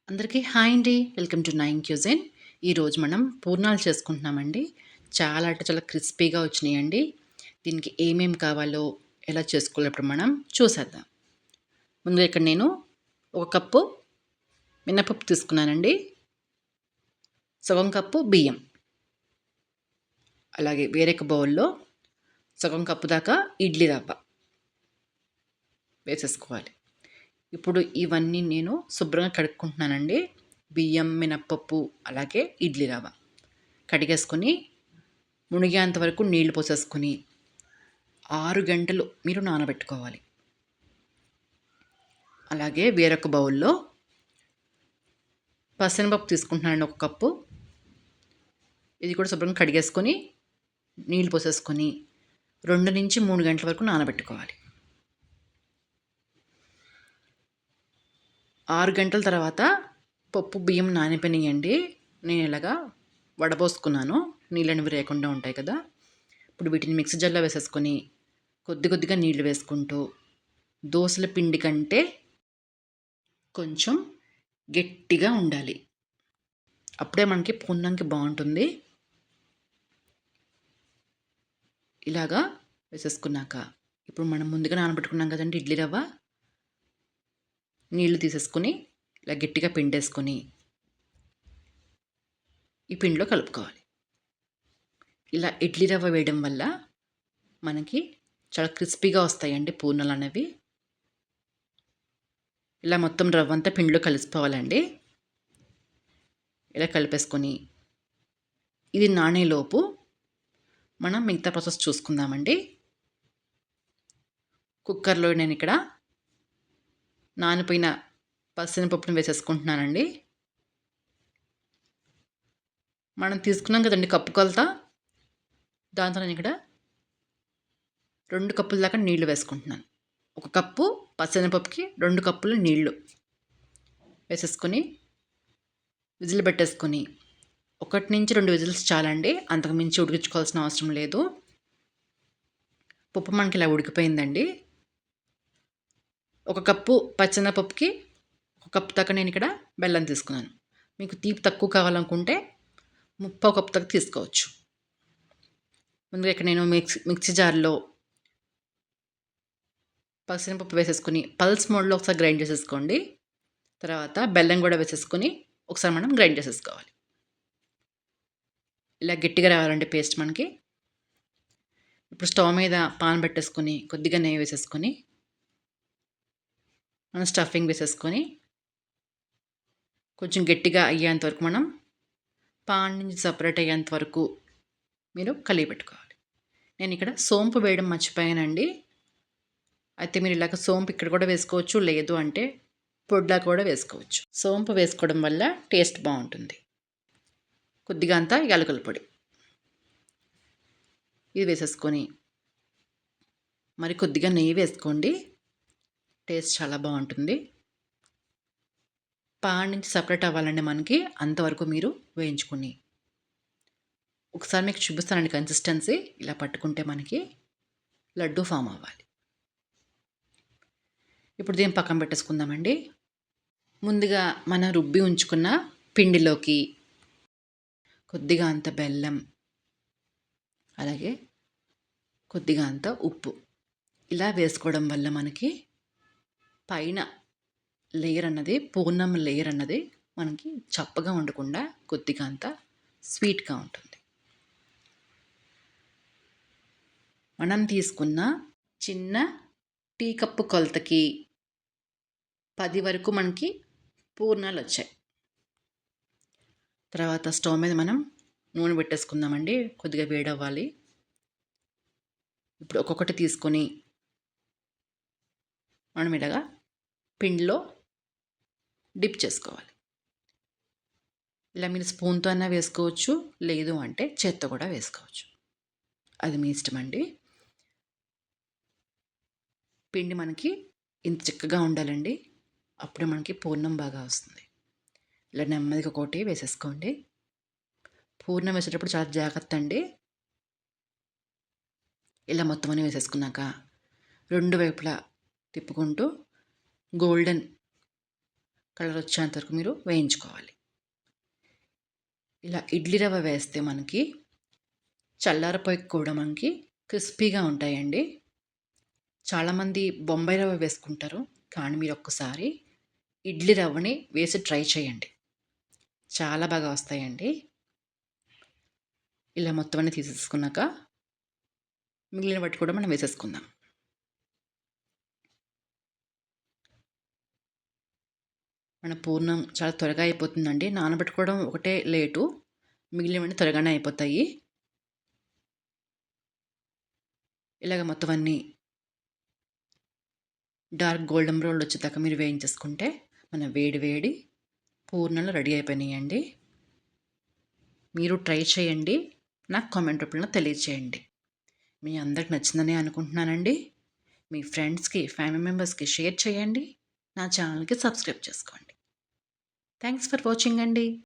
అందరికీ హాయ్ అండి. Welcome to nine cuisine. ఈరోజు మనం పూర్ణాలు చేసుకుంటున్నామండి. చాలా అంటే చాలా క్రిస్పీగా వచ్చినాయండి. దీనికి ఏమేమి కావాలో, ఎలా చేసుకోవాలో ఇప్పుడు మనం చూసేద్దాం. ముందుగా ఇక్కడ నేను ఒక కప్పు మినపప్పు తీసుకున్నానండి. సగం కప్పు బియ్యం. అలాగే వేరొక బౌల్‌లో సగం కప్పు దాకా ఇడ్లీ రవ్వ వేసేసుకోవాలి. ఇప్పుడు ఇవన్నీ నేను శుభ్రంగా కడుక్కుంటున్నానండి. బియ్యం, మినప్పప్పు అలాగే ఇడ్లీ రవ్వ కడిగేసుకొని మునిగేంత వరకు నీళ్లు పోసేసుకొని 6 గంటలు మీరు నానబెట్టుకోవాలి. అలాగే వేరొక బౌల్‌లో పసనపప్పు తీసుకుంటున్నానండి ఒక కప్పు. ఇది కూడా శుభ్రంగా కడిగేసుకొని నీళ్లు పోసేసుకొని 2-3 గంటల వరకు నానబెట్టుకోవాలి. 6 గంటల తర్వాత పప్పు బియ్యం నానిపోయినాయండి. నేను ఇలాగా వడబోసుకున్నాను. నీళ్ళనేవి లేకుండా ఉంటాయి కదా! ఇప్పుడు వీటిని మిక్సీ జార్‌లో వేసేసుకొని కొద్ది కొద్దిగా నీళ్లు వేసుకుంటూ దోసల పిండి కంటే కొంచెం గట్టిగా ఉండాలి. అప్పుడే మనకి పూర్ణంకి బాగుంటుంది. ఇలాగా వేసేసుకున్నాక ఇప్పుడు మనం ముందుగా నానబెట్టుకున్నాం కదండి ఇడ్లీ రవ్వ, నీళ్లు తీసేసుకొని ఇలా గట్టిగా పిండేసుకొని ఈ పిండిలో కలుపుకోవాలి. ఇలా ఇడ్లీ రవ్వ వేయడం వల్ల మనకి చాలా క్రిస్పీగా వస్తాయండి పూర్ణాలు అనేవి. ఇలా మొత్తం రవ్వ అంతా పిండిలో కలిసిపోవాలండి. ఇలా కలిపేసుకొని ఇది నానేలోపు మనం మిగతా ప్రాసెస్ చూసుకుందామండి. కుక్కర్లో నేను ఇక్కడ నానిపోయిన పప్పుని వేసేసుకుంటున్నానండి. మనం తీసుకున్నాం కదండి కప్పు కొలత, దాంతో నేను ఇక్కడ 2 కప్పుల దాకా నీళ్లు వేసుకుంటున్నాను. ఒక కప్పు పప్పుకి 2 కప్పులు నీళ్లు వేసేసుకొని విజిల్ పెట్టేసుకొని 1-2 విజిల్స్ చాలండి. అంతకు మించి ఉడికించుకోవాల్సిన అవసరం లేదు. పప్పు మనకి ఇలా ఉడికిపోయిందండి. ఒక కప్పు పప్పుకి ఒక కప్పు దాకా నేను ఇక్కడ బెల్లం తీసుకున్నాను. మీకు తీపి తక్కువ కావాలనుకుంటే ముప్పావు కప్పు దాకా తీసుకోవచ్చు. ముందుగా ఇక్కడ నేను మిక్సీ జార్లో పప్పు వేసేసుకొని పల్స్ మోడ్లో ఒకసారి గ్రైండ్ చేసేసుకోండి. తర్వాత బెల్లం కూడా వేసేసుకొని ఒకసారి మనం గ్రైండ్ చేసేసుకోవాలి. ఇలా గట్టిగా రావాలండి పేస్ట్ మనకి. ఇప్పుడు స్టవ్ మీద పాన్ పెట్టేసుకొని కొద్దిగా నెయ్యి వేసేసుకొని మనం స్టఫింగ్ వేసేసుకొని కొంచెం గట్టిగా అయ్యేంత వరకు మనం పాన్ నుంచి సపరేట్ అయ్యేంత వరకు మీరు కలిగి పెట్టుకోవాలి. నేను ఇక్కడ సోంపు వేయడం మర్చిపోయానండి. అయితే మీరు ఇలాగ సోంపు ఇక్కడ కూడా వేసుకోవచ్చు, లేదు అంటే పొడిలా కూడా వేసుకోవచ్చు. సోంపు వేసుకోవడం వల్ల టేస్ట్ బాగుంటుంది. కొద్దిగా అంతా యాలకుల పొడి ఇది వేసేసుకొని మరి కొద్దిగా నెయ్యి వేసుకోండి. టేస్ట్ చాలా బాగుంటుంది. పాన్ నుంచి సపరేట్ అవ్వాలండి మనకి, అంతవరకు మీరు వేయించుకొని ఒకసారి మీకు చూపిస్తానండి కన్సిస్టెన్సీ. ఇలా పట్టుకుంటే మనకి లడ్డు ఫామ్ అవ్వాలి. ఇప్పుడు దీన్ని పక్కన పెట్టేసుకుందామండి. ముందుగా మనం రుబ్బి ఉంచుకున్న పిండిలోకి కొద్దిగా అంత బెల్లం, అలాగే కొద్దిగా అంత ఉప్పు ఇలా వేసుకోవడం వల్ల మనకి పైన లేయర్ అన్నది, పూర్ణం లేయర్ అన్నది మనకి చప్పగా ఉండకుండా కొద్దిగా అంత స్వీట్గా ఉంటుంది. మనం తీసుకున్న చిన్న టీ కప్పు కొలతకి 10 వరకు మనకి పూర్ణాలు వచ్చాయి. తర్వాత స్టవ్ మీద మనం నూనె పెట్టేసుకుందామండి. కొద్దిగా వేడవ్వాలి. ఇప్పుడు ఒక్కొక్కటి తీసుకొని మనం ఇలాగా పిండిలో డిప్ చేసుకోవాలి. ఇలా మీరు స్పూన్తో అయినా వేసుకోవచ్చు, లేదు అంటే చేత్తో కూడా వేసుకోవచ్చు. అది మీ ఇష్టం అండి. పిండి మనకి ఇంత చిక్కగా ఉండాలండి. అప్పుడే మనకి పూర్ణం బాగా వస్తుంది. ఇలా నెమ్మదిగా ఒకటి వేసేసుకోండి. పూర్ణం వేసేటప్పుడు చాలా జాగ్రత్త అండి. ఇలా మొత్తం అన్నీ వేసేసుకున్నాక 2 వైపులా తిప్పుకుంటూ గోల్డెన్ కలర్ వచ్చేంత వరకు మీరు వేయించుకోవాలి. ఇలా ఇడ్లీ రవ్వ వేస్తే మనకి చల్లారిపోయి కూడా మనకి క్రిస్పీగా ఉంటాయండి. చాలామంది బొంబాయి రవ్వ వేసుకుంటారు. కానీ మీరు ఒక్కసారి ఇడ్లీ రవ్వని వేసి ట్రై చేయండి. చాలా బాగా వస్తాయండి. ఇలా మొత్తం అన్నీ తీసేసుకున్నాక మిగిలిన వాటి కూడా మనం వేసేసుకుందాం. మన పూర్ణం చాలా త్వరగా అయిపోతుందండి. నానబెట్టుకోవడం ఒకటే లేటు. మిగిలినవన్నీ త్వరగానే అయిపోతాయి. ఇలాగ మొత్తం అన్నీ డార్క్ గోల్డెన్ బ్రౌన్ వచ్చేదాకా మీరు వేయించేసుకుంటే మన వేడి వేడి పూర్ణాలు రెడీ అయిపోయినాయండి. మీరు ట్రై చేయండి. నాకు కామెంట్ రూపంలో తెలియజేయండి. మీ అందరికి నచ్చిందని అనుకుంటున్నానండి. మీ ఫ్రెండ్స్కి, ఫ్యామిలీ మెంబర్స్కి షేర్ చేయండి. నా ఛానల్కి సబ్స్క్రైబ్ చేసుకోండి. థ్యాంక్స్ ఫర్ వాచింగ్ అండి.